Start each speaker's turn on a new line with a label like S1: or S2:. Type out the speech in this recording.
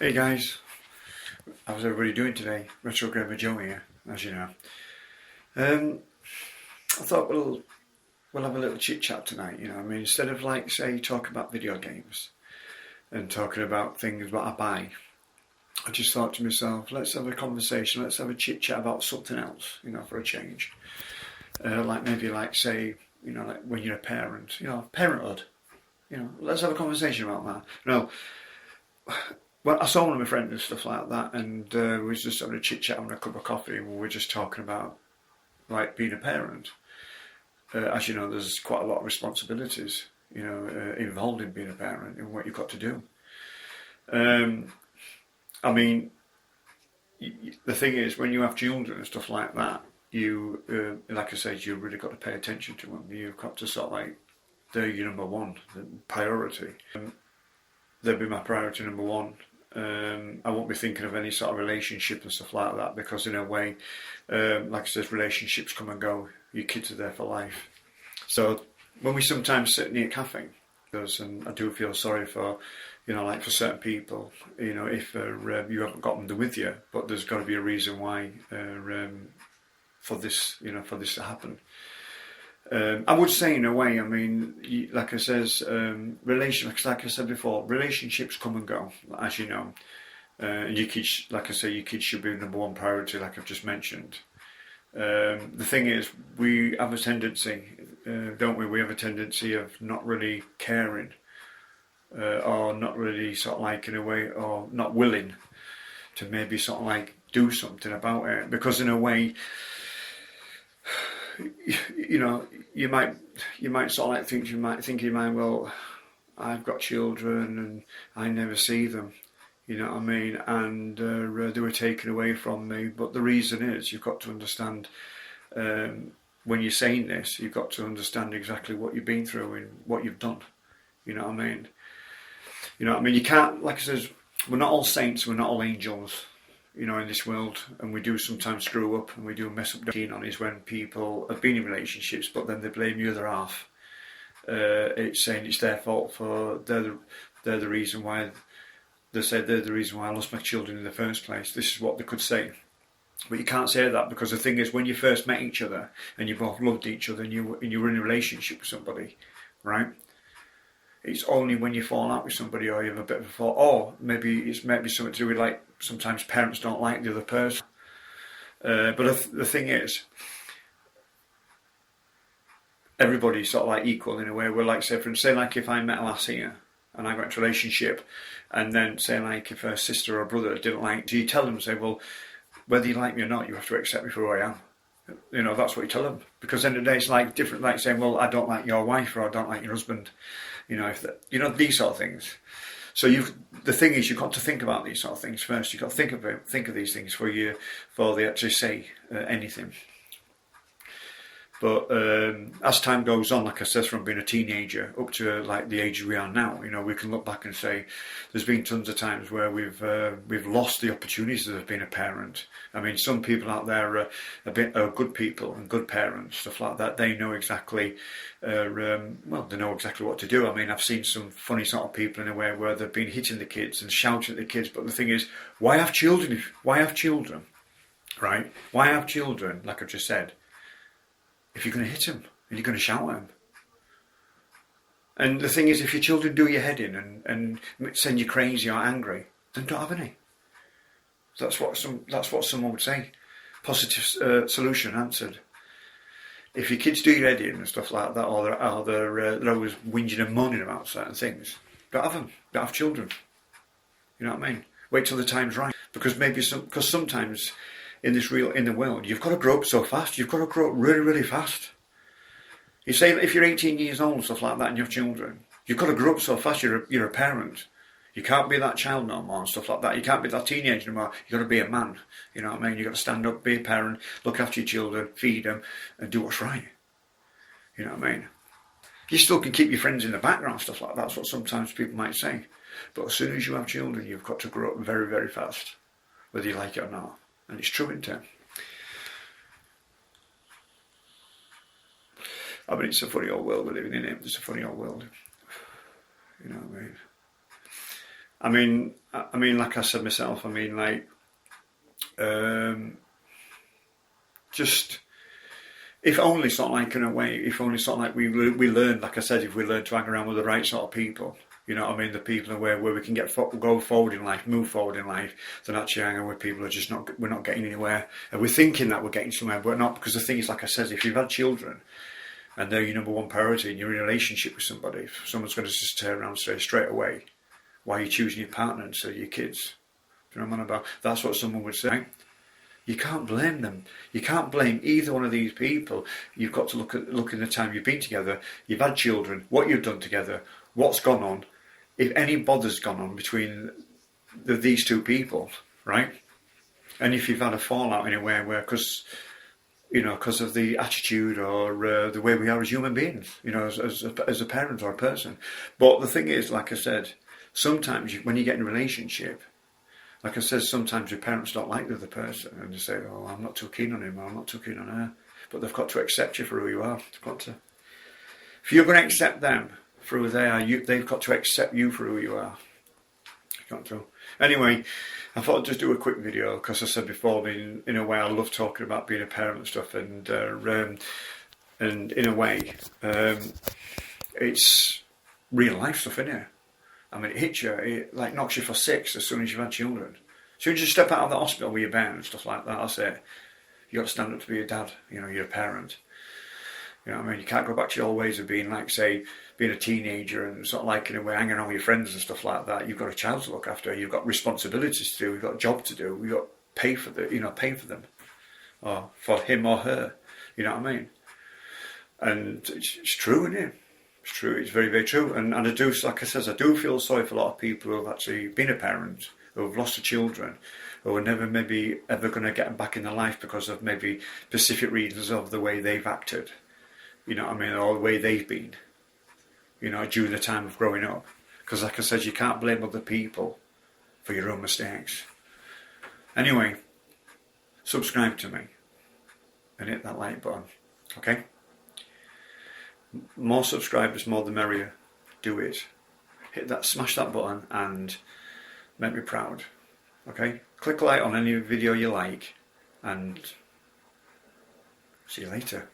S1: Hey guys, how's everybody doing today? Retro Gamer Joe here, as you know. Um, I thought we'll have a little chit chat tonight. I mean, instead of like say talking about video games and talking about things that I buy, I just thought to myself, let's have a conversation, let's have a chit chat about something else. For a change. Like maybe like say like when you're a parent, parenthood. Let's have a conversation about that. Well, I saw one of my friends and stuff like that, and we was just having a chit chat on a cup of coffee, and we were just talking about like being a parent. As you know, there's quite a lot of responsibilities, involved in being a parent and what you've got to do. I mean, the thing is, when you have children and stuff like that, like I said, you've really got to pay attention to them. You've got to sort of like, they're your number one priority. They'll be my priority number one. I won't be thinking of any sort of relationship and stuff like that because in a way, like I said, relationships come and go. Your kids are there for life. So when we sometimes sit near a cafe, and I do feel sorry for, like for certain people, if you haven't got them with you, but there's got to be a reason why for this, for this to happen. I would say in a way, I mean, like I says, like I said before, relationships come and go, as you know. Your kids, like I say, your kids should be number one priority, like I've just mentioned. The thing is, we have a tendency, don't we? We have a tendency of not really caring, or not really sort of like in a way, or not willing to maybe sort of like do something about it, because in a way, you might sort of like think in your mind, well, I've got children and I never see them, you know what I mean, and they were taken away from me. But the reason is, you've got to understand, when you're saying this, you've got to understand exactly what you've been through and what you've done. You know what I mean? You can't, like I says, we're not all saints, we're not all angels. In this world, and we do sometimes screw up and we do mess up. Keen on is when people have been in relationships, but then they blame the other half. It's saying it's their fault for they're the reason why. They said they're the reason why I lost my children in the first place. This is what they could say, but you can't say that, because the thing is, when you first met each other and you both loved each other and you were in a relationship with somebody, right? It's only when you fall out with somebody or you have a bit of a fall, or maybe it's something to do with, like, sometimes parents don't like the other person. But the thing is, everybody's sort of like equal in a way. We're like, say like if I met a lass here and I got into a relationship, and then say like if a sister or a brother didn't like, do you tell them, say, well, whether you like me or not, you have to accept me for who I am. That's what you tell them, because at the end of the day, it's like different, like saying, well, I don't like your wife or I don't like your husband. These sort of things. So the thing is, you've got to think about these sort of things first. You've got to think of these things before they actually say anything. But as time goes on, like I said, from being a teenager up to like the age we are now, we can look back and say there's been tons of times where we've lost the opportunities of being a parent. I mean, some people out there are good people and good parents, stuff like that. They know exactly, they know exactly what to do. I mean, I've seen some funny sort of people in a way where they've been hitting the kids and shouting at the kids. But the thing is, why have children? Right? Why have children? Like I've just said. If you're going to hit them and you're going to shout at them. And the thing is, if your children do your head in and send you crazy or angry, then don't have any. That's what someone would say. Positive solution answered. If your kids do your head in and stuff like that, or they're always whinging and moaning about certain things, don't have them. Don't have children. You know what I mean? Wait till the time's right, because sometimes in the world, you've got to grow up so fast. You've got to grow up really, really fast. You say if you're 18 years old and stuff like that and you have children, you've got to grow up so fast. You're a parent. You can't be that child no more and stuff like that. You can't be that teenager no more. You've got to be a man. You know what I mean? You've got to stand up, be a parent, look after your children, feed them, and do what's right. You know what I mean? You still can keep your friends in the background, stuff like that. That's what sometimes people might say. But as soon as you have children, you've got to grow up very, very fast, whether you like it or not. And it's true, isn't it? I mean, it's a funny old world we're living in. It's a funny old world. You know what I mean? like I said myself, just if only sort of like in a way, if only sort of like we learn, like I said, if we learn to hang around with the right sort of people, you know what I mean, the people where we can go forward in life, move forward in life, than actually hanging with people who are just not, we're not getting anywhere, and we're thinking that we're getting somewhere, but not, because the thing is, like I said, if you've had children and they're your number one priority and you're in a relationship with somebody, if someone's going to just turn around and say straight away, why are you choosing your partner instead of your kids? Do you know what I'm on about? That's what someone would say. You can't blame them. You can't blame either one of these people. You've got to look in the time you've been together, you've had children, what you've done together, what's gone on, if any bother's gone on between these two people, right? And if you've had a fallout anywhere where, because of the attitude or the way we are as human beings, as a parent or a person. But the thing is, like I said, sometimes when you get in a relationship, like I said, sometimes your parents don't like the other person and they say, oh, I'm not too keen on him or I'm not too keen on her. But they've got to accept you for who you are. They've got to. If you're going to accept them for who they are, they've got to accept you for who you are. You've got to. Anyway, I thought I'd just do a quick video because I said before, in a way, I love talking about being a parent and stuff, and in a way, it's real life stuff, isn't it? I mean, it hits you, it like knocks you for six as soon as you've had children. As soon as you step out of the hospital with your band and stuff like that, I say, you got to stand up to be a dad. You're a parent. You know what I mean? You can't go back to your old ways of being, like, say, being a teenager and sort of like in a way hanging around with your friends and stuff like that. You've got a child to look after. You've got responsibilities to do. You've got a job to do. You've got to pay for them, or for him or her. You know what I mean? And it's true, isn't it? It's true. It's very, very true. And I do, like I said, I do feel sorry for a lot of people who have actually been a parent, who have lost their children, who are never maybe ever going to get them back in their life because of maybe specific reasons of the way they've acted. You know what I mean? Or the way they've been, during the time of growing up. Because like I said, you can't blame other people for your own mistakes. Anyway, subscribe to me and hit that like button, okay? More subscribers, more the merrier. Do it. Hit that, smash that button and make me proud, okay? Click like on any video you like and see you later.